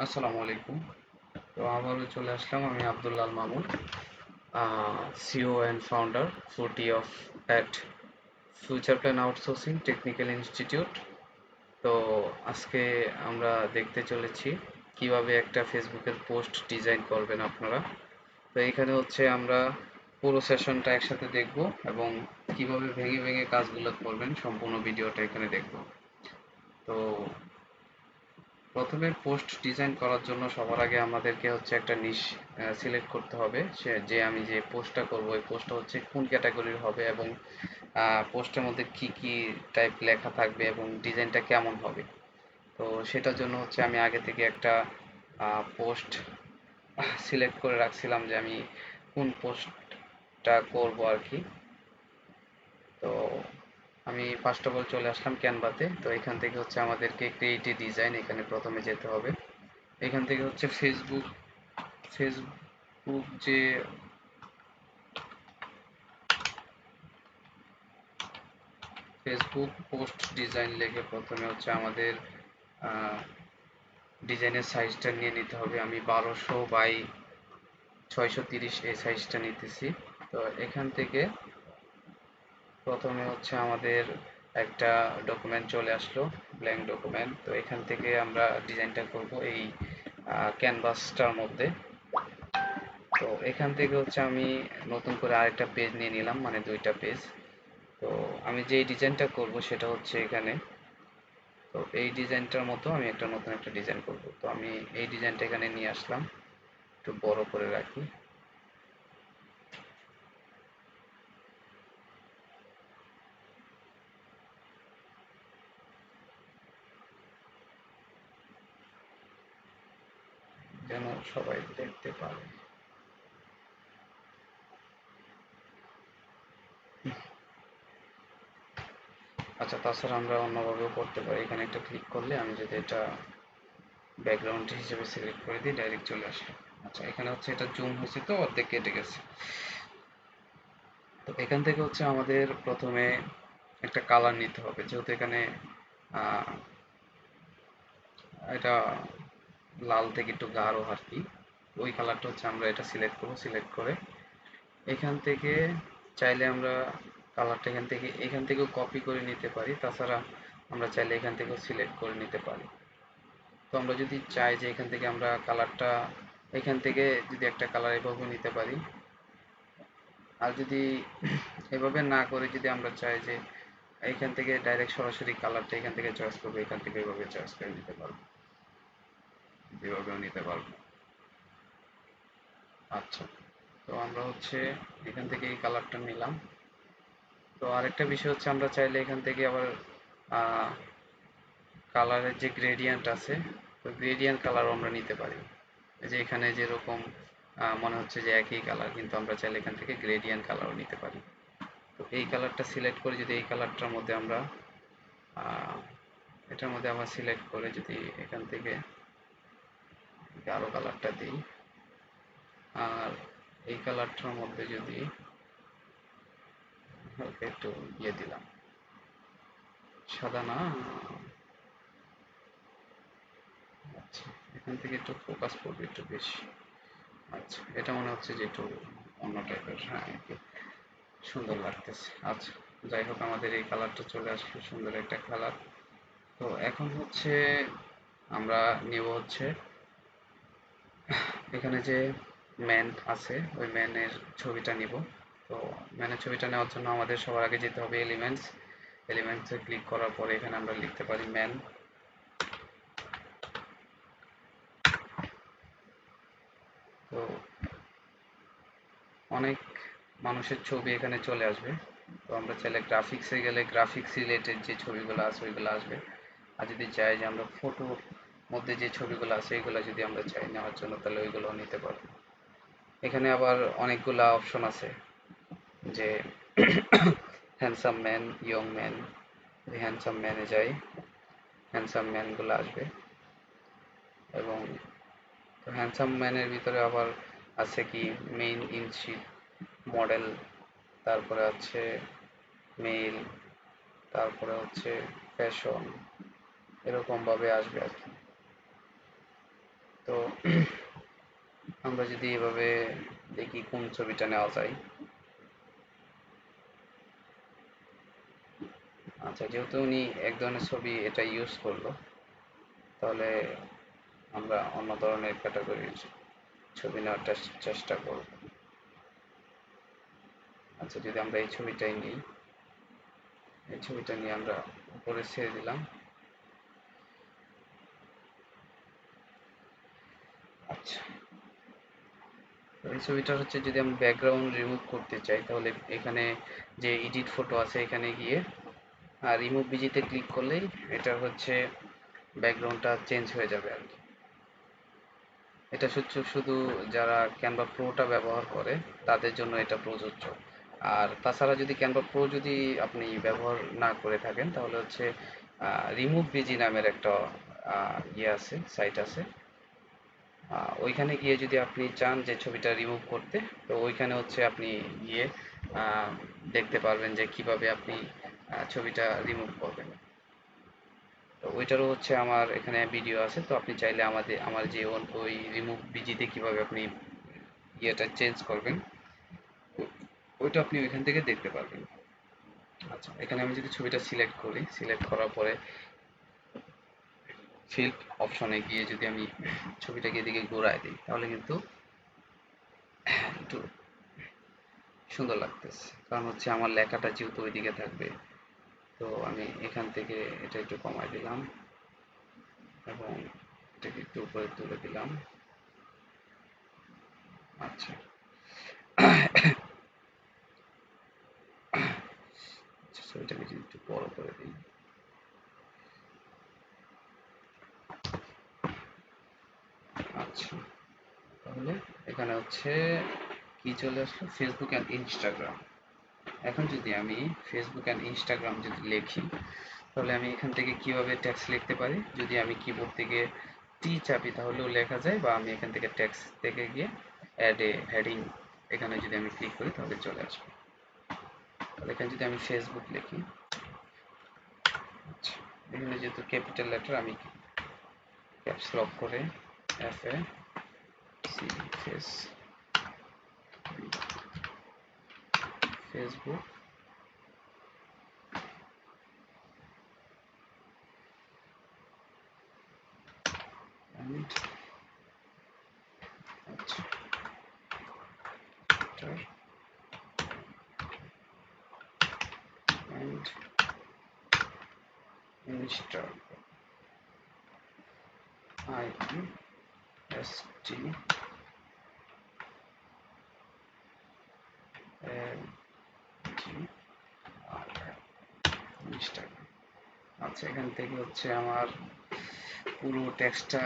আসসালামু আলাইকুম। তো আবারও চলে আসলাম। আমি Abdullah Al Mamun, CEO and founder 40 of at Future Plan Outsourcing Technical Institute. তো আজকে আমরা দেখতে চলেছি কিভাবে একটা ফেসবুকের পোস্ট ডিজাইন করবেন আপনারা। তো এখানে হচ্ছে আমরা পুরো সেশনটা একসাথে দেখব এবং কিভাবে ভেঙে ভেঙে কাজগুলো করবেন সম্পূর্ণ ভিডিওটা এখানে দেখব। তো প্রথমে পোস্ট ডিজাইন করার জন্য সবার আগে আমাদেরকে হচ্ছে একটা নিশ সিলেক্ট করতে হবে, যে আমি যে পোস্টটা করব ওই পোস্টটা হচ্ছে কোন ক্যাটাগরির হবে এবং পোস্টের মধ্যে কি কি টাইপ লেখা থাকবে এবং ডিজাইনটা কেমন হবে। তো সেটার জন্য হচ্ছে আমি আগে থেকে একটা পোস্ট সিলেক্ট করে রাখছিলাম যে আমি কোন পোস্টটা করব আর কি। তো আমি ফার্স্ট অফ অল চলে আসলাম ক্যানভাতে। তো এখান থেকে হচ্ছে আমাদেরকে ক্রিয়েট এ ডিজাইন এখানে প্রথমে যেতে হবে। এখান থেকে হচ্ছে ফেসবুক যে ফেসবুক পোস্ট ডিজাইন লিখে প্রথমে হচ্ছে আমাদের ডিজাইনের সাইজটা নিয়ে নিতে হবে। আমি 1200 বাই 630 এই সাইজটা নিতেছি। তো এখান থেকে প্রথমে হচ্ছে আমাদের একটা ডকুমেন্ট চলে আসলো, ব্ল্যাঙ্ক ডকুমেন্ট। তো এখান থেকে আমরা ডিজাইনটা করব এই ক্যানভাসটার মধ্যে। তো এখান থেকে হচ্ছে আমি নতুন করে আরেকটা পেজ নিয়ে নিলাম, মানে দুইটা পেজ। তো আমি যেই ডিজাইনটা করব সেটা হচ্ছে এখানে। তো এই ডিজাইনটার মতো আমি একটা নতুন একটা ডিজাইন করব। তো আমি এই ডিজাইনটা এখানে নিয়ে আসলাম, একটু বড় করে রাখি। যেন সবাই দেখতে পারে। আচ্ছা, তাছাড়া আমরা অন্যভাবেও করতে পারি। এখানে একটা ক্লিক করলে আমি যদি এটা ব্যাকগ্রাউন্ড হিসেবে সিলেক্ট করে দিই ডাইরেক্ট চলে আসলো। আচ্ছা, এখানে হচ্ছে এটা জুম হয়েছে তো অর্ধেক কেটে গেছে। তো এখান থেকে হচ্ছে আমাদের প্রথমে একটা কালার নিতে হবে, যেহেতু এখানে আহ, এটা লাল থেকে একটু গাঢ় আর কি। ওই কালারটা হচ্ছে আমরা এটা সিলেক্ট করব। সিলেক্ট করে এখান থেকে চাইলে আমরা কালারটা এখান থেকেও কপি করে নিতে পারি। তাছাড়া আমরা চাইলে এখান থেকেও সিলেক্ট করে নিতে পারি। তো আমরা যদি চাই যে এখান থেকে আমরা কালারটা এখান থেকে যদি একটা কালার এভাবে নিতে পারি, আর যদি এভাবে না করে যদি আমরা চাই যে এখান থেকে ডাইরেক্ট সরাসরি কালারটা এখান থেকে চয়েস করবো, এখান থেকে এভাবে চয়েস করে নিতে পারবো, এভাবেও নিতে পারবো। আচ্ছা, তো আমরা হচ্ছে এখান থেকে এই কালারটা নিলাম। তো আরেকটা বিষয় হচ্ছে আমরা চাইলে এখান থেকে আবার কালারের যে গ্রেডিয়েন্ট আছে, তো গ্রেডিয়েন্ট কালারও আমরা নিতে পারি। এই যে এখানে যেরকম মনে হচ্ছে যে একই কালার, কিন্তু আমরা চাইলে এখান থেকে গ্রেডিয়েন্ট কালারও নিতে পারি। তো এই কালারটা সিলেক্ট করে যদি এই কালারটার মধ্যে আমরা এটার মধ্যে আবার সিলেক্ট করে যদি এখান থেকে গাঢ় কালারটা দিই, আর এই কালারটার মধ্যে যদি হালকা একটু ইয়ে দিলাম, সাদা না, আচ্ছা এখান থেকে একটু ফোকাস করবে একটু বেশি। আচ্ছা, এটা মনে হচ্ছে যে একটু অন্য টাইপের, হ্যাঁ একটু সুন্দর লাগতেছে। আচ্ছা, যাই হোক, আমাদের এই কালারটা চলে আসলো, সুন্দর একটা কালার। তো এখন হচ্ছে আমরা নিব হচ্ছে এখানে যে ম্যান আছে ওই ম্যানের ছবিটা নিব। তো ম্যানের ছবিটা নেওয়ার জন্য আমাদের সবার আগে যেতে হবে এলিমেন্টস। এলিমেন্টসে ক্লিক করার পরে এখানে আমরা লিখতে পারি ম্যান। তো অনেক মানুষের ছবি এখানে চলে আসবে। তো আমরা চাইলে গ্রাফিক্সে গেলে গ্রাফিক্স রিলেটেড যে ছবিগুলো আছে ওইগুলো আসবে। আর যদি চাই যে আমরা ফটোর মধ্যে যে ছবিগুলো আছে এগুলো যদি আমরা চাই নেওয়ার জন্য, তাহলে ওইগুলোও নিতে পারবো। এখানে আবার অনেকগুলা অপশন আছে, যে handsome man, young man. Handsome ম্যানে যাই, হ্যান্ডসাম ম্যানগুলো আসবে। এবং হ্যান্ডসাম ম্যানের ভিতরে আবার আছে কি মেইন ইনশিট, মডেল, তারপরে আছে মেল, তারপরে হচ্ছে ফ্যাশন, এরকম ভাবে আসবে আর কি। তো আমরা যদি এভাবে দেখি কোন ছবিটা নেওয়া যায়। আচ্ছা, যেহেতু উনি এক ধরনের ছবি এটা ইউজ করলো, তাহলে আমরা অন্য ধরনের ক্যাটাগরির ছবি নেওয়ার চেষ্টা করব। আচ্ছা, যদি আমরা এই ছবিটাই নিই, এই ছবিটা নিয়ে আমরা উপরে ছেড়ে দিলাম। আচ্ছা, এই ছবিটার হচ্ছে যদি আমি ব্যাকগ্রাউন্ড রিমুভ করতে চাই, তাহলে এখানে যে এডিট ফটো আছে এখানে গিয়ে রিমুভ বিজিতে ক্লিক করলেই এটা হচ্ছে ব্যাকগ্রাউন্ডটা চেঞ্জ হয়ে যাবে আর কি। এটা শুধু যারা ক্যানভা প্রোটা ব্যবহার করে তাদের জন্য এটা প্রযোজ্য। আর তাছাড়া যদি ক্যানভা প্রো যদি আপনি ব্যবহার না করে থাকেন, তাহলে হচ্ছে রিমুভ বিজি নামের একটা ইয়ে আছে, সাইট আছে। ওইখানে গিয়ে যদি আপনি চান যে ছবিটা রিমুভ করতে, তো ওইখানে হচ্ছে আপনি গিয়ে দেখতে পারবেন যে কিভাবে আপনি ছবিটা রিমুভ করবেন। তো ওইটারও হচ্ছে আমার এখানে ভিডিও আছে, তো আপনি চাইলে আমার যে ওই রিমুভ বিজিতে কিভাবে আপনি ইয়েটা চেঞ্জ করবেন, ওইটা আপনি ওইখান থেকে দেখতে পারবেন। আচ্ছা, এখানে আমি যদি ছবিটা সিলেক্ট করি, সিলেক্ট করার পরে ফিল অপশনে গিয়ে যদি আমি ছবিটাকে এদিকে ঘোরায় দিই, তাহলে কিন্তু একটু সুন্দর লাগতেছে, কারণ হচ্ছে আমার লেখাটা যেহেতু ওইদিকে থাকবে। তো আমি এখান থেকে এটা একটু কমায় দিলাম এবং এটাকে একটু উপরে তুলে দিলাম। আচ্ছা, ছবিটাকে যদি একটু বড় করে দিই। আচ্ছা, তাহলে এখানে হচ্ছে কি চলে আসলো, ফেসবুক অ্যান্ড ইনস্টাগ্রাম। এখন যদি আমি ফেসবুক অ্যান্ড ইনস্টাগ্রাম যদি লিখি, তাহলে আমি এখান থেকে কিভাবে টেক্সট লিখতে পারি, যদি আমি কিবোর্ড থেকে টি চাপি তাহলেও লেখা যায়, বা আমি এখান থেকে টেক্সট থেকে গিয়ে অ্যাড এ হেডিং এখানে যদি আমি ক্লিক করি তাহলে চলে আসবে। তাহলে এখানে যদি আমি ফেসবুক লিখি, আচ্ছা, এখানে যেহেতু ক্যাপিটাল লেটার, আমি ক্যাপস লক করে F A C face Facebook and আচ্ছা অ্যান্ড ইনস্টাগ্রাম INST ইনস্টাগ্রাম। আচ্ছা, এখান থেকে হচ্ছে আমার পুরো টেক্সটটা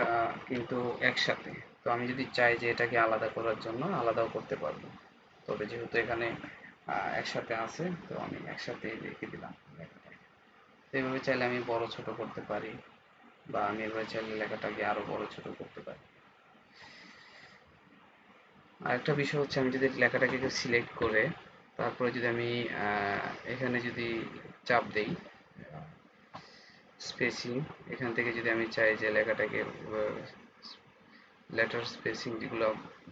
কিন্তু একসাথে। তো আমি যদি চাই যে এটাকে আলাদা করার জন্য আলাদাও করতে পারবো, তবে যেহেতু এখানে একসাথে আছে, তো আমি একসাথে রেখে দিলাম লেখাটাকে। তো এইভাবে চাইলে আমি বড় ছোট করতে পারি, বা আমি এভাবে চাইলে লেখাটাকে আরো বড় ছোট করতে পারি। আরেকটা বিষয় হচ্ছে, আমি যদি লেখাটাকে সিলেক্ট করে তারপরে যদি আমি এখানে যদি চাপ দেই স্পেসিং, এখান থেকে যদি আমি চাই যে লেখাটাকে লেটার স্পেসিং যেগুলো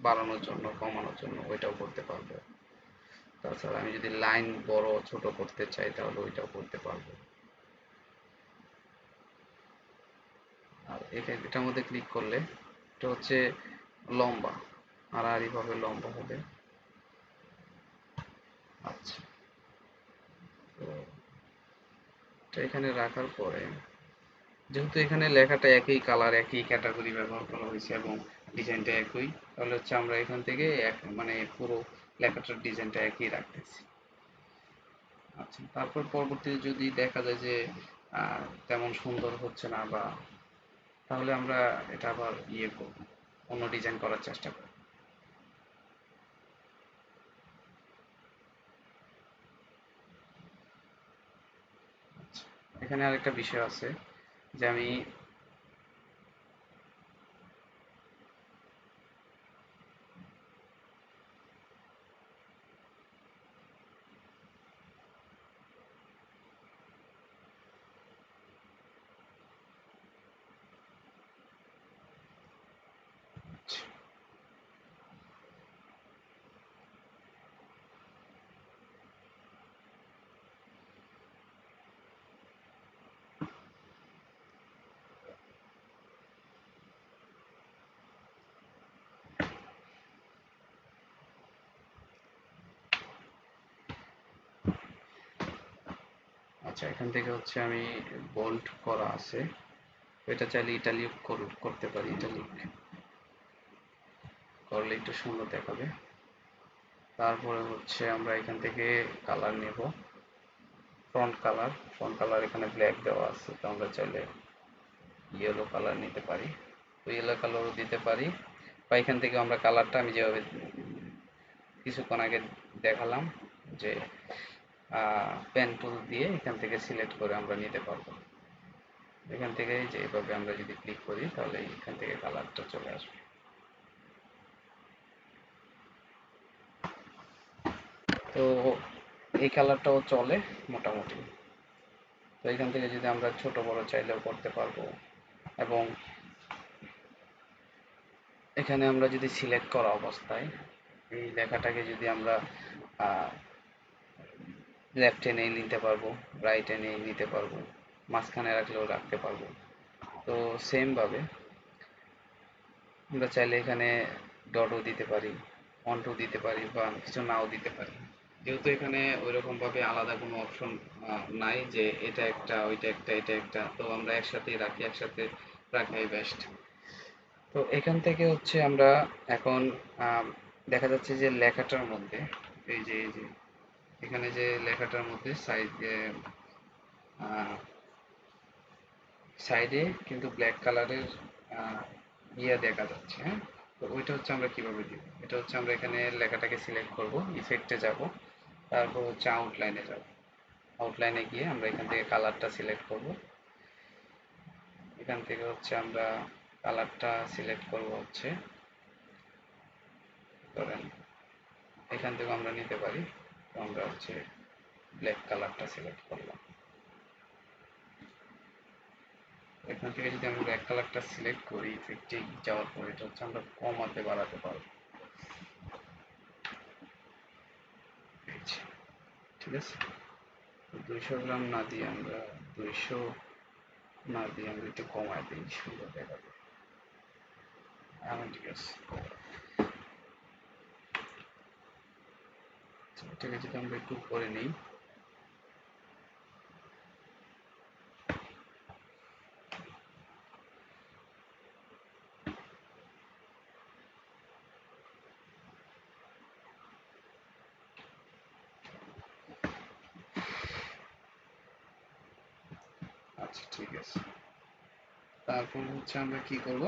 বাড়ানোর জন্য কমানোর জন্য, ওইটাও করতে পারবো। তাছাড়া আমি যদি লাইন বড় ছোট করতে চাই তাহলে ওইটাও করতে পারবো। আর এটার মধ্যে ক্লিক করলে এটা হচ্ছে লম্বা, আড়াআড়িভাবে লম্বা হবে। আচ্ছা, তো এটা এখানে রাখার পরে, যেহেতু এখানে লেখাটা একই কালার একই ক্যাটাগরি ব্যবহার করা হয়েছে এবং ডিজাইনটা একই, তাহলে হচ্ছে আমরা এখান থেকে মানে পুরো লেখাটার ডিজাইনটা একই রাখতেছি। আচ্ছা, তারপর পরবর্তীতে যদি দেখা যায় যে তেমন সুন্দর হচ্ছে না, বা তাহলে আমরা এটা আবার ইয়ে করব, অন্য ডিজাইন করার চেষ্টা করব। আচ্ছা, এখানে আরেকটা বিষয় আছে যে আমি আচ্ছা, এখান থেকে হচ্ছে আমি বোল্ড করা আছে, এটা চাইলে ইটালিক করতে পারি। ইটালিক করলে একটু সুন্দর দেখাবে। তারপরে হচ্ছে আমরা এখান থেকে কালার নেব, ফ্রন্ট কালার এখানে ব্ল্যাক দেওয়া আছে, তো আমরা চাইলে ইয়েলো কালার নিতে পারি, তো ইয়েলো কালারও দিতে পারি। বা এখান থেকে আমরা কালারটা আমি যেভাবে কিছুক্ষণ আগে দেখালাম যে পেন টুল দিয়ে এখান থেকে সিলেক্ট করে আমরা নিতে পারবো। এখান থেকে যে এভাবে আমরা যদি ক্লিক করি তাহলে এখান থেকে কালারটা চলে আসবে। তো এই কালারটাও চলে মোটামুটি। তো এখান থেকে যদি আমরা ছোট বড় চাইলেও করতে পারবো, এবং এখানে আমরা যদি সিলেক্ট করা অবস্থায় এই লেখাটাকে যদি আমরা লেফট এ নিতে পারবো, রাইট এ নিতে পারবো, মাঝখানে রাখলেও রাখতে পারবো। তো সেম ভাবে আমরা চাইলে এখানে ডটও দিতে পারি, ফন্টও দিতে পারি, বা কিছু নাও দিতে পারি। যেহেতু এখানে ওইরকম ভাবে আলাদা কোনো অপশন নাই যে এটা একটা ওইটা একটা এটা একটা, তো আমরা একসাথেই রাখি, একসাথে রাখাই বেস্ট। তো এখান থেকে হচ্ছে আমরা এখন দেখা যাচ্ছে যে লেখাটার মধ্যে এই যে এখানে যে লেখাটার মধ্যে সাইডে কিন্তু ব্ল্যাক কালারের ইয়ে দেখা যাচ্ছে, হ্যাঁ। তো ওইটা হচ্ছে আমরা কিভাবে দিব, এটা হচ্ছে আমরা এখানে লেখাটাকে সিলেক্ট করব, ইফেক্টে যাব, তারপর হচ্ছে আউটলাইনে যাব। আউটলাইনে গিয়ে আমরা এখান থেকে কালারটা সিলেক্ট করব। এখান থেকে হচ্ছে আমরা কালারটা সিলেক্ট করব হচ্ছে, ধরেন এখান থেকে আমরা নিতে পারি, তো আমরা হচ্ছে ব্ল্যাক কালারটা সিলেক্ট করলাম। এখান থেকে যদি আমি ব্ল্যাক কালারটা সিলেক্ট করি, ইফেক্টে যাওয়ার পর এটা হচ্ছে আমরা কমাতে বাড়াতে পারবো, ঠিক আছে। 200 গ্রাম না দিয়ে আমরা 200 না দিয়ে আমরা একটু কমায় দিই, সুন্দর দেখাবে। ঠিক আছে, এটাকে যদি আমরা একটু করে নিই, আচ্ছা ঠিক আছে। তারপর হচ্ছে আমরা কি করব,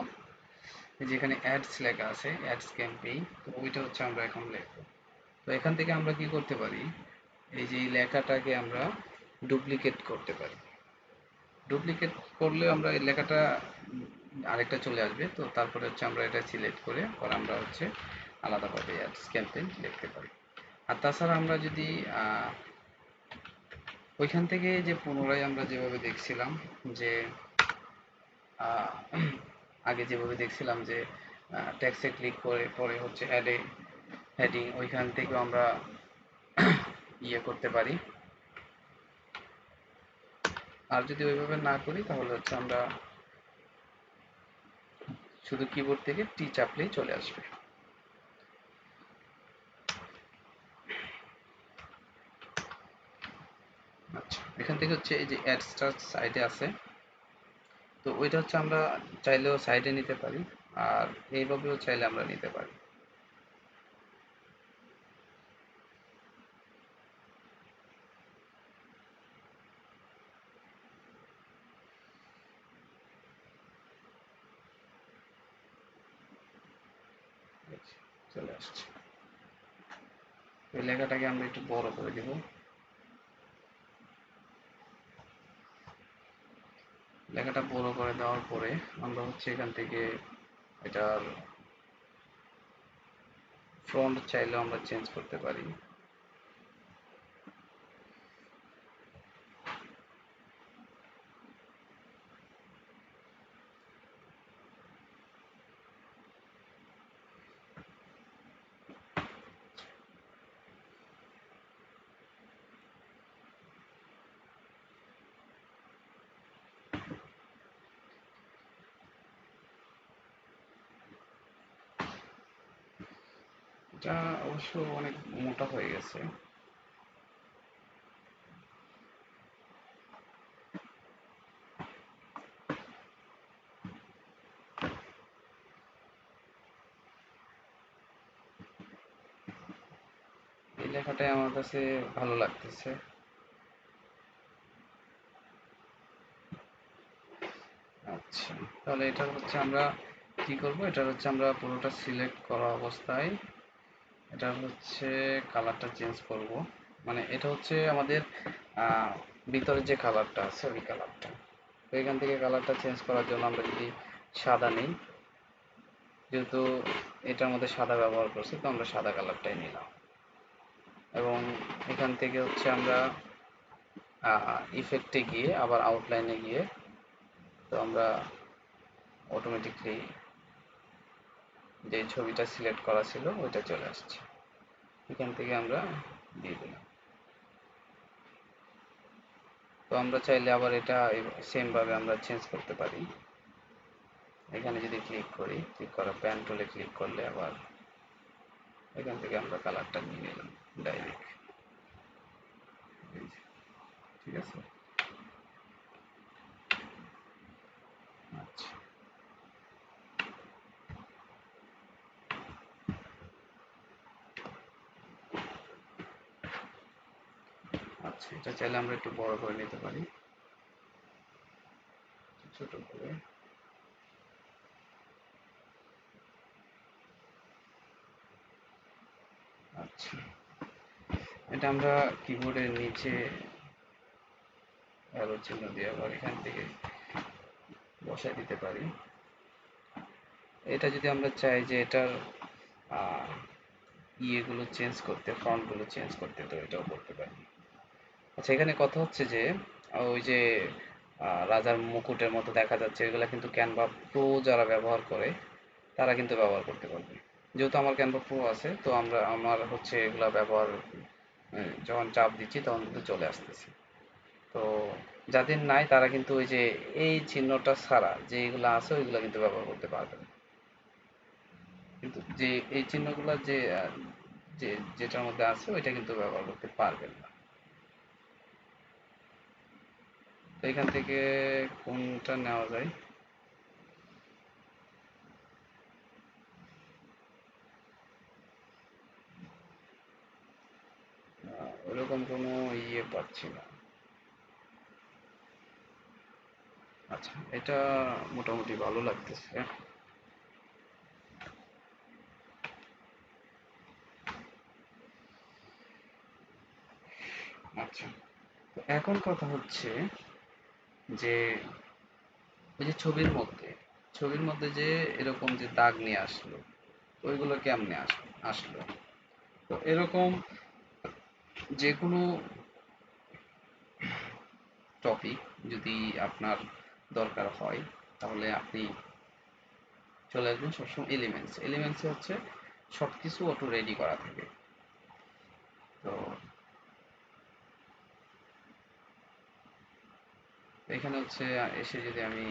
যেখানে অ্যাডস লেখা আছে, অ্যাডস ক্যাম্পেইন, তো ওইটা হচ্ছে আমরা এখন লিখব। তো এখান থেকে আমরা কি করতে পারি, এই যে লেখাটাকে আমরা ডুপ্লিকেট করতে পারি। ডুপ্লিকেট করলে আমরা এই লেখাটা আরেকটা চলে আসবে, তো তারপরে হচ্ছে আমরা এটা সিলেক্ট করে পর আমরা হচ্ছে আলাদাভাবে অ্যাডস ক্যাম্পেইন লিখতে পারি। আর তাছাড়া আমরা যদি ওইখান থেকে যে পুনরায় আমরা যেভাবে দেখছিলাম যে আগে যেভাবে দেখছিলাম যে টেক্সটে ক্লিক করে পরে হচ্ছে অ্যাডে হেডিং, ওইখান থেকেও আমরা ইয়ে করতে পারি। আর যদি ওইভাবে না করি তাহলে হচ্ছে আমরা শুধু কিবোর্ড থেকে টি চাপলেই চলে আসবে। আচ্ছা, এখান থেকে হচ্ছে এই যে অ্যাডসটা সাইডে আছে, তো ওইটা হচ্ছে আমরা চাইলেও সাইডে নিতে পারি, আর এইভাবেও চাইলে আমরা নিতে পারি। চলে আসছে। ওই লেখাটাকে আমরা একটু বড় করে দিব। লেখাটা বড় করে দেওয়ার পরে আমরা হচ্ছে এখান থেকে এটার ফ্রন্ট চাইলেও আমরা চেঞ্জ করতে পারি। এটা অবশ্য অনেক মোটা হয়ে গেছে। লেখাটাই আমার কাছে ভালো লাগতেছে। আচ্ছা, তাহলে এটা হচ্ছে আমরা কি করব, এটা হচ্ছে আমরা পুরোটা সিলেক্ট করা অবস্থায় এটা হচ্ছে কালারটা চেঞ্জ করব। মানে এটা হচ্ছে আমাদের ভিতরে যে কালারটা আছে ওই কালারটা। তো এখান থেকে কালারটা চেঞ্জ করার জন্য আমরা যদি সাদা নিই, যেহেতু এটার মধ্যে সাদা ব্যবহার করছি তো আমরা সাদা কালারটাই নিলাম। এবং এখান থেকে হচ্ছে আমরা ইফেক্টে গিয়ে আবার আউটলাইনে গিয়ে তো আমরা অটোমেটিকলি যে ছবিটা সিলেক্ট করা ছিল ওইটা চলে আসছে। এখান থেকে আমরা দিয়ে দিলাম। তো আমরা চাইলে আবার এটা সেম ভাবে আমরা চেঞ্জ করতে পারি। এখানে যদি ক্লিক করি, ক্লিক করা প্যান টুলে ক্লিক করলে আবার এখান থেকে আমরা কালারটা নিয়ে নিলাম ডাইরেক্ট। ঠিক আছে। আচ্ছা আচ্ছা, এটা চাইলে আমরা একটু বড় করে নিতে পারি, ছোট করে। আচ্ছা, এটা আমরা কিবোর্ডের নিচে অ্যারো চিহ্ন দিয়ে আবার এখান থেকে বসায় দিতে পারি। এটা যদি আমরা চাই যে এটার ইয়েগুলো চেঞ্জ করতে, ফন্টগুলো চেঞ্জ করতে, তো এটাও করতে পারি। আচ্ছা, এখানে কথা হচ্ছে যে ওই যে রাজার মুকুটের মতো দেখা যাচ্ছে, এগুলা কিন্তু ক্যানভা প্রো যারা ব্যবহার করে তারা কিন্তু ব্যবহার করতে পারবে। যেহেতু আমার ক্যানভা প্রো আছে তো আমার হচ্ছে এগুলা ব্যবহার যখন চাপ দিচ্ছি তখন কিন্তু চলে আসতেছে। তো যাদের নাই তারা কিন্তু ওই যে এই চিহ্নটা ছাড়া যে এগুলা আছে ওইগুলা কিন্তু ব্যবহার করতে পারবে না। কিন্তু যে এই চিহ্নগুলা যে যে যেটার মধ্যে আছে ওইটা কিন্তু ব্যবহার করতে পারবেন না। তো এখান থেকে কোনটা নেওয়া যায়? ওরকম কোনো ইয়ে পাচ্ছি না। আচ্ছা, এটা মোটামুটি ভালো লাগতেছে। আচ্ছা, তো এখন কথা হচ্ছে যে ওই যে ছবির মধ্যে যে এরকম যে দাগ নিয়ে আসলো, ওইগুলো কেমনে আসলো? তো এরকম যে কোনো টপিক যদি আপনার দরকার হয় তাহলে আপনি চলে আসবেন সবসময় এলিমেন্টসে হচ্ছে সব কিছু অটো রেডি করা থাকে। তো এখানে হচ্ছে এসে যদি আমি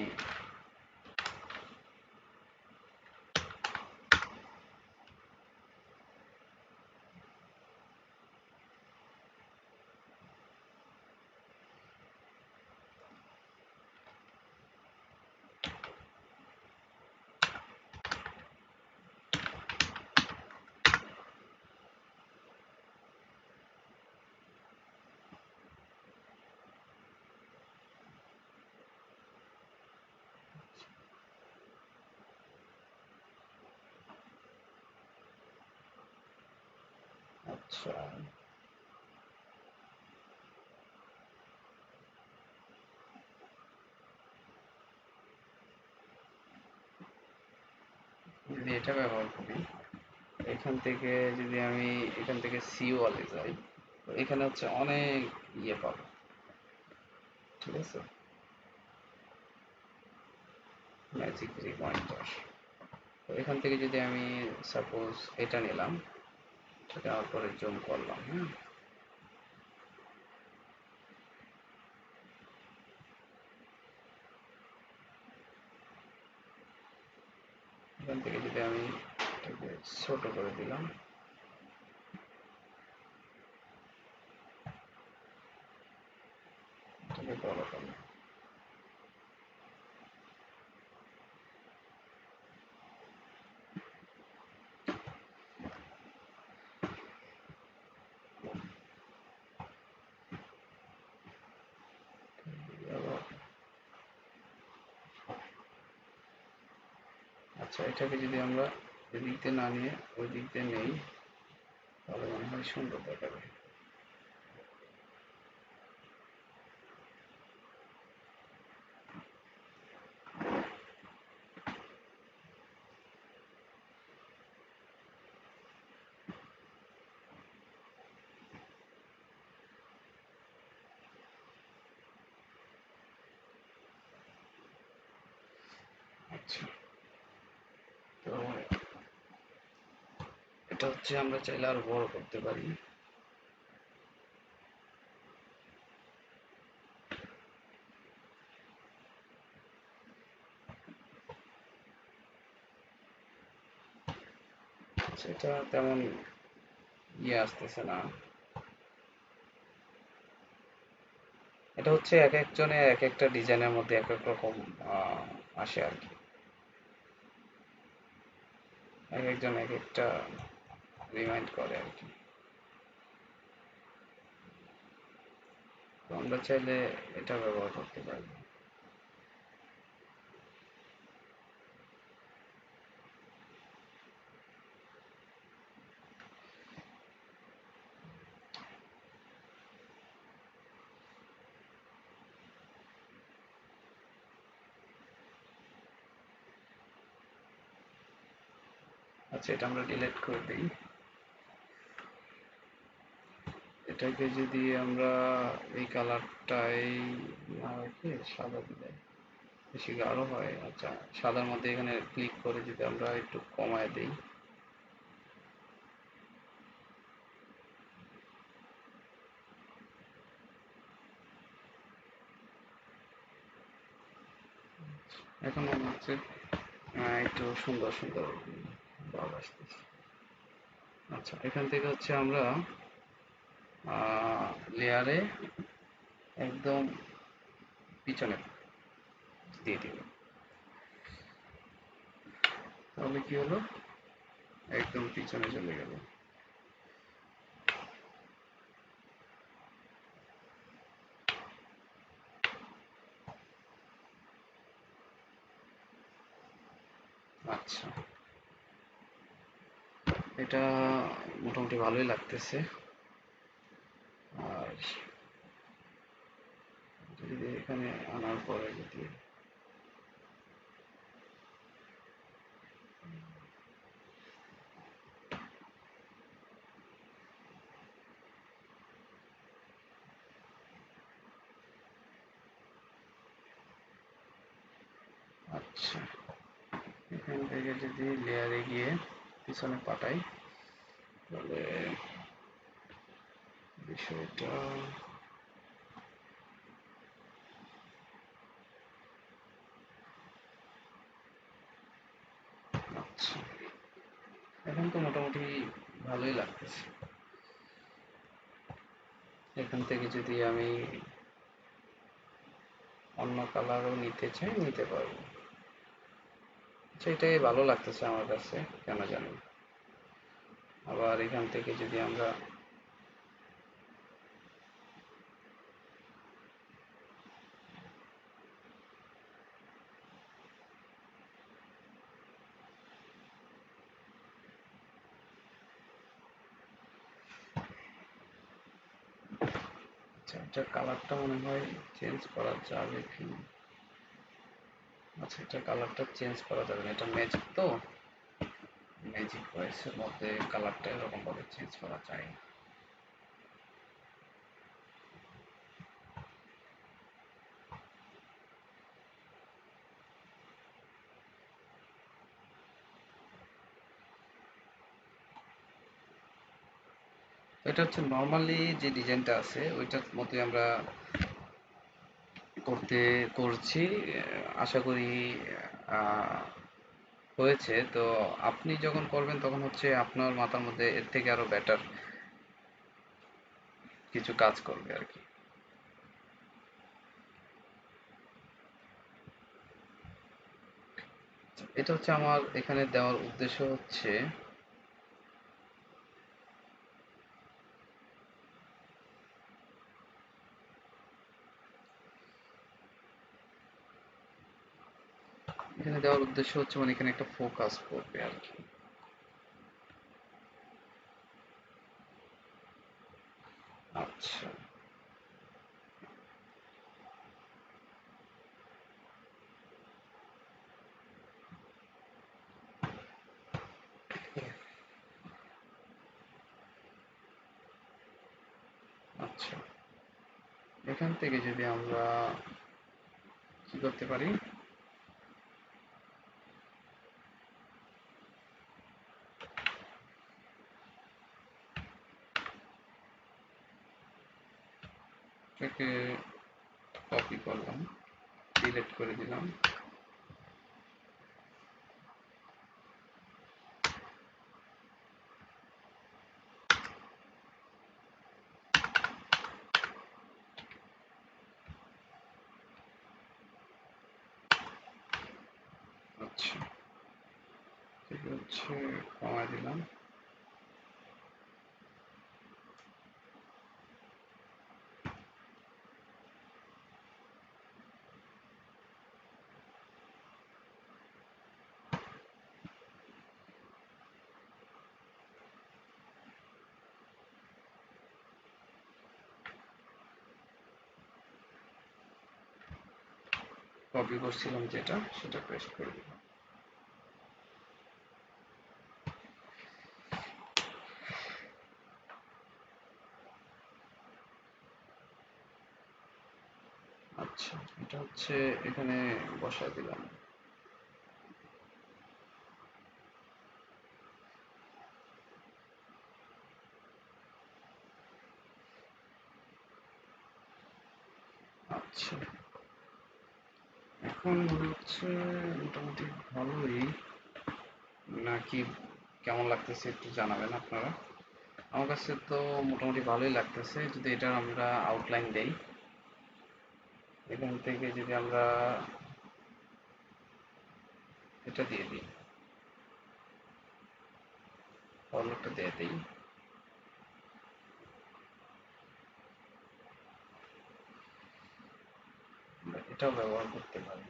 আচ্ছা, যদি এটা ব্যবহার করি, এখান থেকে যদি আমি এখান থেকে সি ওয়ালে যাই, তো এখানে হচ্ছে অনেক ইয়ে পাবো। ঠিক আছে, ম্যাজিক রিমাইন্ডার। তো এখান থেকে যদি আমি সাপোজ এটা নিলাম, এটা নেওয়ার পরে জুম করলাম, হ্যাঁ, এখান থেকে যদি আমি এটাকে ছোট করে দিলাম, এটাকে বড় করলাম, আচ্ছা, এটাকে যদি আমরা এদিক দিয়ে না নিয়ে ওই দিক দিয়ে নেই তাহলে মনে হয় সুন্দর দেখাবে। আচ্ছা, তো এটা হচ্ছে আমরা চাইলে আরো বড় করতে পারি। সেটা তেমন আসতেছে না। এটা হচ্ছে এক একজনের এক একটা ডিজাইনের মধ্যে এক এক রকম আসে আর কি। এক একজন এক একটা রিমাইন্ড করে আর কি। তো আমরা চাইলে এটা ব্যবহার করতে পারি। আচ্ছা, এটা আমরা ডিলিট করে দিই। এটাকে যদি আমরা এই কালারটাই না রেখে সাদা দিলে বেশি গাঢ় হয়। আচ্ছা, সাদার মধ্যে এখানে ক্লিক করে যদি আমরা একটু কমায় দিই। এখন মনে হচ্ছে একটু সুন্দর সুন্দর ভাব আসতেছে। আচ্ছা, এখান থেকে হচ্ছে আমরা লেয়ারে একদম পিছনে দিয়ে দিব। তাহলে কি হলো, একদম পিছনে চলে গেল। আচ্ছা, এটা মোটামুটি ভালোই লাগতেছে। আর যদি এখানে আনার পরে যদি আচ্ছা, এখান থেকে যদি লেয়ারে গিয়ে পিছনে পাঠাই তাহলে বিষয়টা আচ্ছা, এখন তো মোটামুটি ভালোই লাগতেছে। এখান থেকে যদি আমি অন্য কালারও নিতে চাই নিতে পারবো। আচ্ছা, এটাই ভালো লাগতেছে আমার কাছে কেন জানি। আবার এখান থেকে যদি আমরা আচ্ছা, এটার কালারটা মনে হয় চেঞ্জ করা যাবে কি। আচ্ছা, এটা কালারটা চেঞ্জ করা যাবে না, এটা ম্যাজিক তো। ম্যাজিক ভয়েসের মধ্যে কালারটা এরকম ভাবে চেঞ্জ করা যায় না। এটা হচ্ছে নর্মালি যে ডিজাইনটা আছে ওইটার মধ্যে আমরা করছি। আশা করি আহ, হয়েছে। তো আপনি যখন করবেন তখন হচ্ছে আপনার মাথার মধ্যে এর থেকে আরো বেটার কিছু কাজ করবে আর কি। এটা হচ্ছে আমার এখানে দেওয়ার উদ্দেশ্য হচ্ছে এখানে দেওয়ার উদ্দেশ্য হচ্ছে মানে এখানে একটা ফোকাস করবে আর কি। আচ্ছা, আচ্ছা, এখান থেকে যদি আমরা কি করতে পারি, এটাকে কপি করলাম, ডিলিট করে দিলাম। আচ্ছা, ঠিক হচ্ছে, কমায় দিলাম। কপি করছিলাম যেটা, সেটা পেস্ট করে দিলাম। আচ্ছা, এটা হচ্ছে এখানে বসায় দিলাম। আচ্ছা, এখন মনে হচ্ছে মোটামুটি ভালোই, নাকি কেমন লাগতেছে একটু জানাবেন আপনারা। আমার কাছে তো মোটামুটি ভালোই লাগতেছে। যদি এটার আমরা আউটলাইন দেই, এখান থেকে যদি আমরা এটা দিয়ে দিই, ফরম্যাটটা দিয়ে দিই, আমরা এটাও ব্যবহার করতে পারি।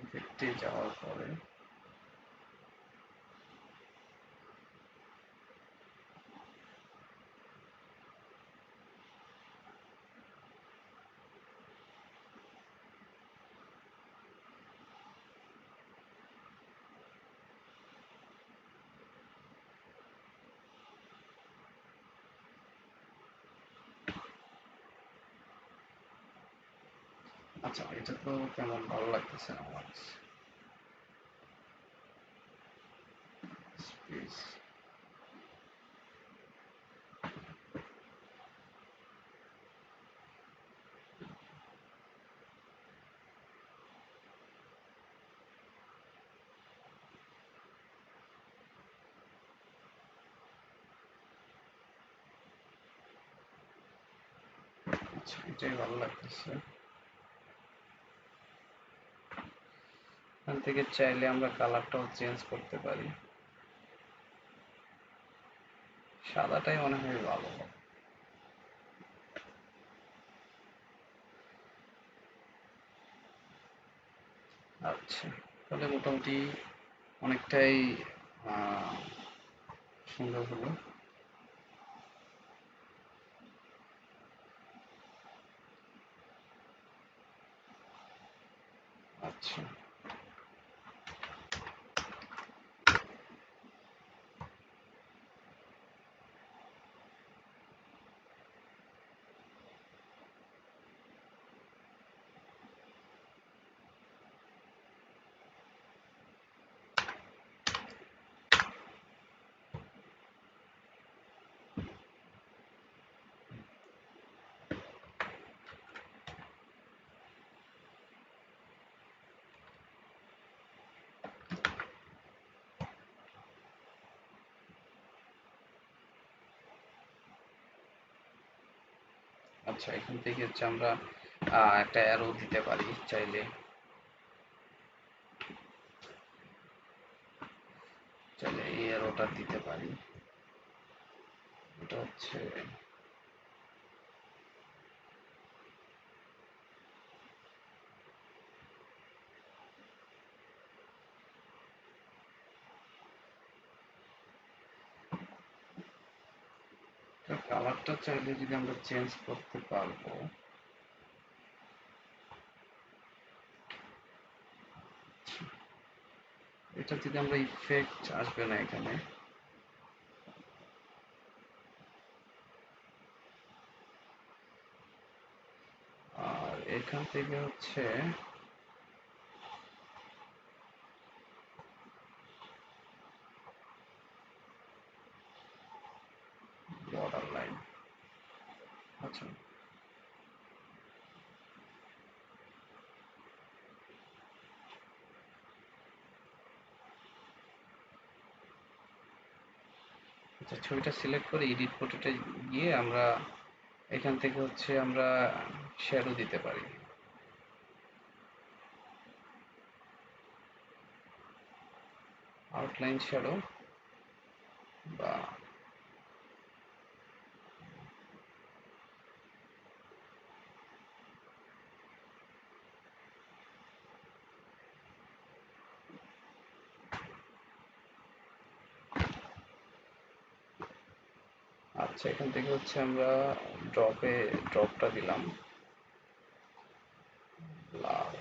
ইফেক্টে যাওয়ার পরে আচ্ছা, এটা তো কেমন ভালো লাগতেছে না আমার কাছে। স্পেস, আচ্ছা, এটাই ভালো লাগতেছে। এখান থেকে চাইলে আমরা কালারটাও চেঞ্জ করতে পারি, সাদাটাই মনে হয় ভালো হবে। আচ্ছা, তাহলে মোটামুটি অনেকটাই আহ, সুন্দর হলো। আচ্ছা, আচ্ছা, এখান থেকে হচ্ছে আমরা একটা অ্যারো দিতে পারি চাইলে, চাইলে এই অ্যারোটা দিতে পারি। হচ্ছে কালারটা চাইলে যদি আমরা চেঞ্জ করতে পারবো। এটা যদি আমরা ইফেক্ট আসবে না এখানে, আর এখান থেকে হচ্ছে বর্ডার লাইন। আচ্ছা, আচ্ছা, ছবিটা সিলেক্ট করে এডিট ফটোতে গিয়ে আমরা এখান থেকে হচ্ছে আমরা শ্যাডো দিতে পারি। আউটলাইন শ্যাডো বা আচ্ছা, এখান থেকে হচ্ছে আমরা ড্রপটা দিলাম লাল।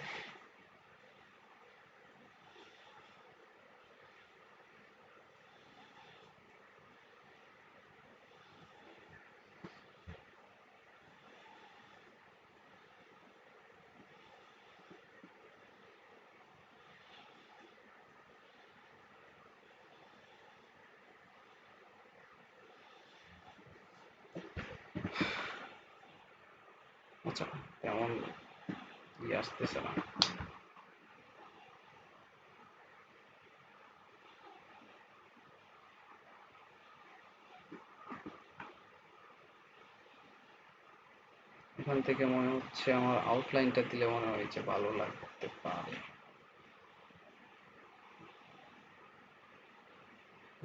আচ্ছা, তেমন আসতেছে না। এখান থেকে মনে হচ্ছে আমার আউটলাইনটা দিলে মনে হয় যে ভালো লাগতে পারে।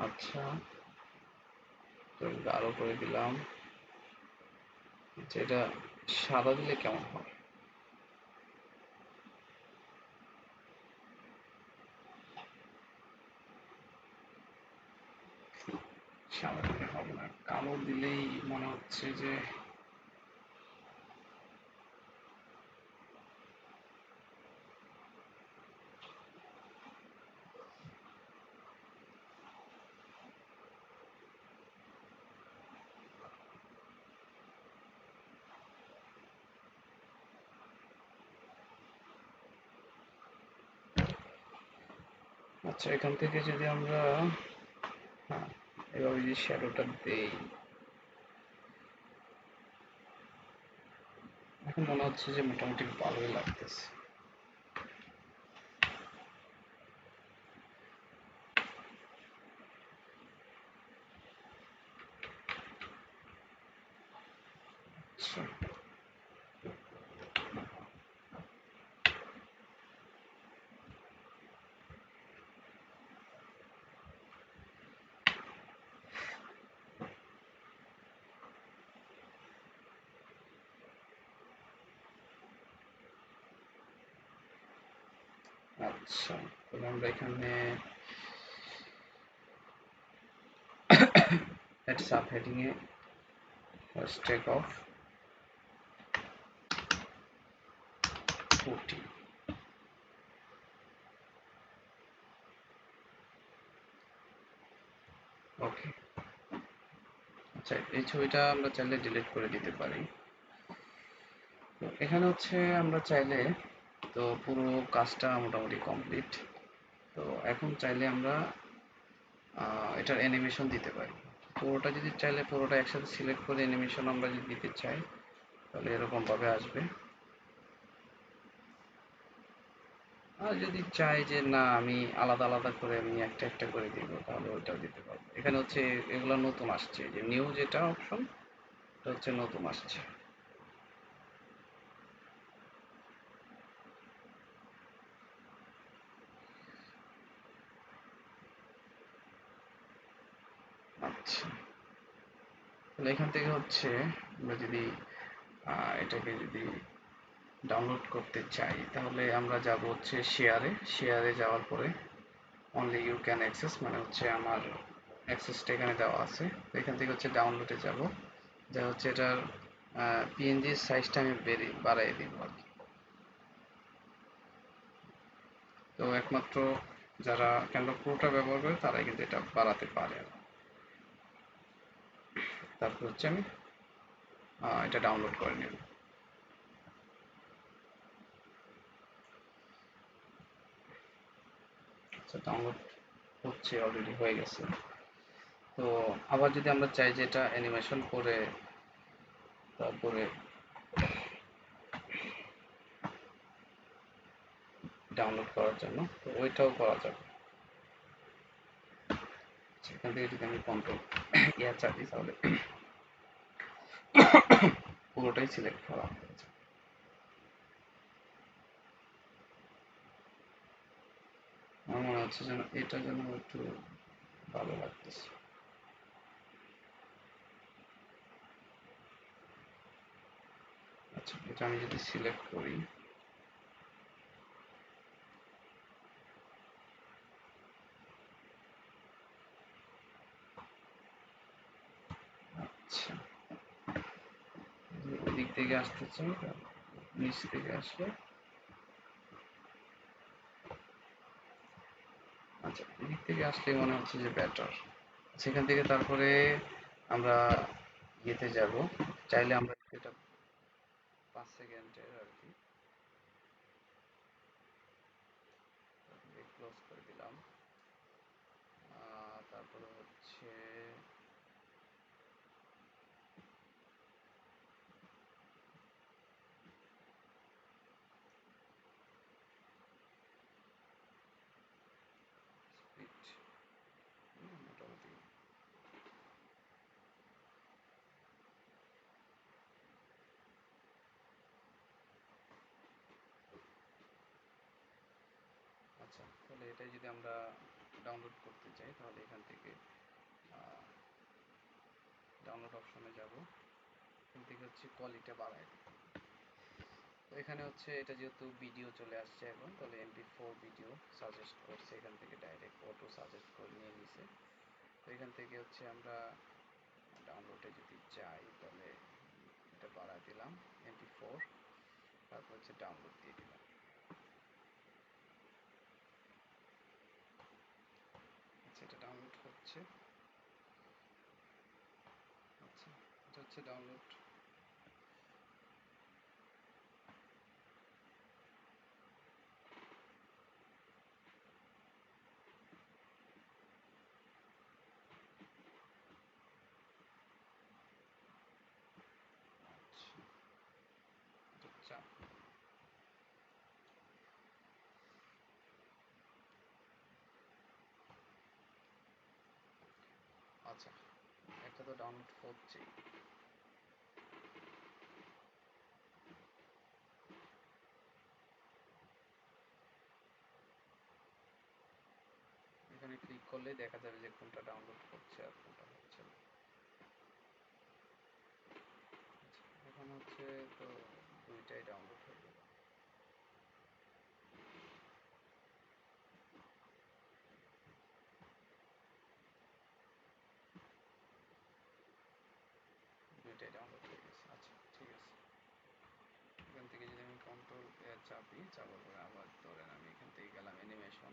আচ্ছা, তো গাঢ় করে দিলাম। যেটা সাদা দিলে কেমন হয়? সাদা দিলে হবে না, কালো দিলেই মনে হচ্ছে যে আচ্ছা, এখান থেকে যদি আমরা হ্যাঁ এভাবে যদি শ্যাডোটা দেই, এখন মনে হচ্ছে যে মোটামুটি ভালোই লাগতেছে। আচ্ছা, আচ্ছা, তাহলে আমরা এখানে sub heading A hashtag of 40। ওকে। আচ্ছা, এই ছবিটা আমরা চাইলে ডিলিট করে দিতে পারি। তো এখানে হচ্ছে আমরা চাইলে, তো পুরো কাজটা মোটামুটি কমপ্লিট। তো এখন চাইলে আমরা এটার অ্যানিমেশন দিতে পারি। পুরোটা যদি চাইলে পুরোটা একসাথে সিলেক্ট করে অ্যানিমেশন আমরা যদি দিতে চাই, তাহলে এরকম ভাবে আসবে। আর যদি চাই যে না আমি আলাদা আলাদা করে আমি একটা একটা করে দিব, তাহলে ওইটাও দিতে পারবো। এখানে হচ্ছে এগুলো নতুন আসছে, যে নিউ যেটা অপশন, এটা হচ্ছে নতুন আসছে। আচ্ছা, তাহলে এখান থেকে হচ্ছে আমরা যদি এটাকে যদি ডাউনলোড করতে চাই তাহলে আমরা যাব হচ্ছে শেয়ারে যাওয়ার পরে অনলি ইউ ক্যান অ্যাক্সেস মানে হচ্ছে আমার অ্যাক্সেসটা এখানে দেওয়া আছে। তো এখান থেকে হচ্ছে ডাউনলোডে যাব, যা হচ্ছে এটার পিএনজির সাইজটা আমি বাড়াই দিব আর কি। তো একমাত্র যারা ক্যানভা প্রোটা ব্যবহার করে তারাই কিন্তু এটা বাড়াতে পারে। তারপর হচ্ছে আমি এটা ডাউনলোড করে নেব। আচ্ছা, ডাউনলোড হচ্ছে, অলরেডি হয়ে গেছে। তো আবার যদি আমরা চাই যে এটা অ্যানিমেশন করে তারপরে ডাউনলোড করার জন্য, তো ওইটাও করা যাবে। সেখান থেকে যদি আমি কন্ট্রোল চাপি তাহলে পুরোটাই সিলেক্ট করা হয়েছে। আমার মনে হচ্ছে যেন এটা যেন একটু ভালো লাগতেছে। আচ্ছা, এটা আমি যদি সিলেক্ট করি, আচ্ছা এদিক থেকে আসতে চাই, নিচ থেকে আসলে, আচ্ছা এদিক থেকে আসলে মনে হচ্ছে যে বেটার। সেখান থেকে তারপরে আমরা ইয়েতে যাব, চাইলে আমরা এটা 5 সেকেন্ডের আর কি ক্লোজ করে দিলাম। তারপরে হচ্ছে স্পিড মোটামুটি। আচ্ছা, তাহলে এটাই যদি আমরা ডাউনলোড করতে চাই তাহলে এখান থেকে ডাউনলোড অপশনে যাব, এখান থেকে হচ্ছে কোয়ালিটি বাড়ায় দেব। তো এখানে হচ্ছে এটা যেহেতু ভিডিও চলে আসছে এখন, তাহলে MP4 ভিডিও সাজেস্ট করছে, এখান থেকে ডাইরেক্ট অটো সাজেস্ট করে নিয়ে নিছে। তো এখান থেকে হচ্ছে আমরা ডাউনলোডে যদি চাই তাহলে এটা বাড়ায় দিলাম MP4, তারপর হচ্ছে ডাউনলোড দিয়ে দিলাম। আচ্ছা, এটা ডাউনলোড হচ্ছে। আচ্ছা, এটা হচ্ছে ডাউনলোড। আচ্ছা, আচ্ছা একটা তো ডাউনলোড হচ্ছেই। এখানে ক্লিক করলে দেখা যাবে যে কোনটা ডাউনলোড হচ্ছে আর কোনটা হচ্ছে না। এখন হচ্ছে তো দুইটাই ডাউনলোড হয়ে গেল। দুইটাই ডাউনলোড হয়ে গেছে। আচ্ছা ঠিক আছে, এখান থেকে যদি আমি কন্ট্রোল চাপি, চাপার পরে আবার ধরেন আমি এখান থেকে গেলাম অ্যানিমেশন।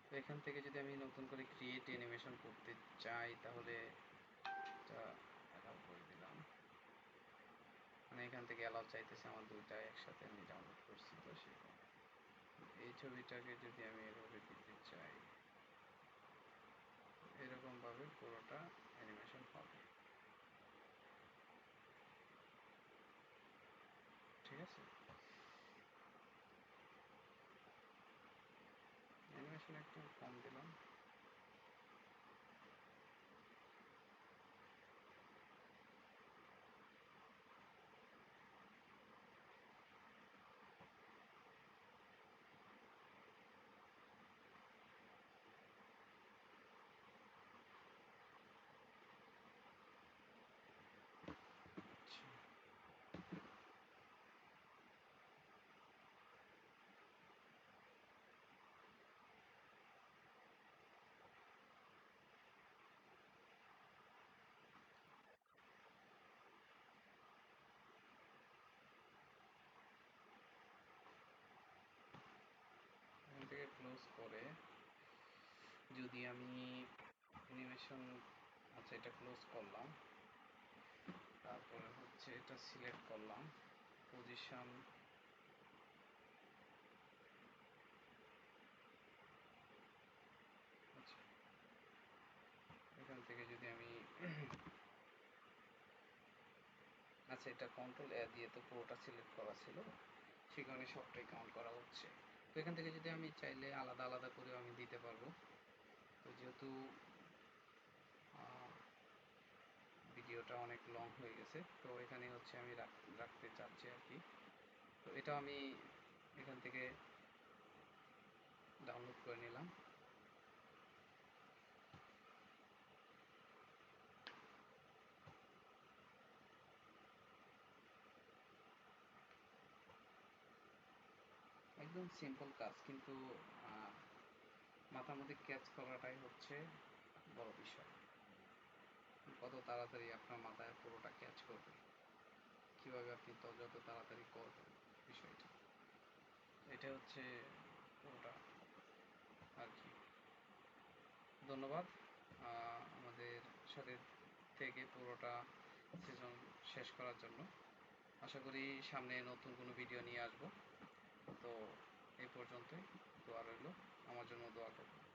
তো এখান থেকে যদি আমি নতুন করে ক্রিয়েট অ্যানিমেশন করতে চাই তাহলে এটা অ্যালাউ করে দিলাম। মানে এখান থেকে অ্যালাউ চাইতেছে, আমার দুইটা একসাথে আমি ডাউনলোড করছি তো সেই এই ছবিটাকে যদি আমি এভাবে দিতে চাই, এরকম ভাবে পুরোটা অ্যানিমেশন হবে। ঠিক আছে, অ্যানিমেশন একটু কম দিলাম। যদি আমি অ্যানিমেশন, আচ্ছা এটা ক্লোজ করলাম, তারপরে হচ্ছে এটা সিলেক্ট করলাম, পজিশন, আচ্ছা এখান থেকে যদি আমি আচ্ছা এটা কন্ট্রোল এ দিয়ে তো পুরোটা সিলেক্ট করা ছিল, সে কারণে সবটাই কাউন্ট করা হচ্ছে। তো এখান থেকে যদি আমি চাইলে আলাদা আলাদা করেও আমি দিতে পারবো। তো যেহেতু ভিডিওটা অনেক লং হয়ে গেছে, তো এখানে হচ্ছে আমি রাখতে চাচ্ছি আর কি। তো এটা আমি এখান থেকে ডাউনলোড করে নিলাম। একদম সিম্পল কাজ, কিন্তু মাথার মধ্যে ক্যাচ করাটাই হচ্ছে বড় বিষয়। কত তাড়াতাড়ি আপনার মাথায় পুরোটা ক্যাচ করবে, কিভাবে আপনি যত তাড়াতাড়ি করবেন বিষয়টা, এটা হচ্ছে পুরোটা আর কি। ধন্যবাদ আমাদের সাথে থেকে পুরোটা সিজন শেষ করার জন্য। আশা করি সামনে নতুন কোনো ভিডিও নিয়ে আসবো। তো এই পর্যন্তই, দোয়া রইল, আমার জন্য দোয়া করবেন।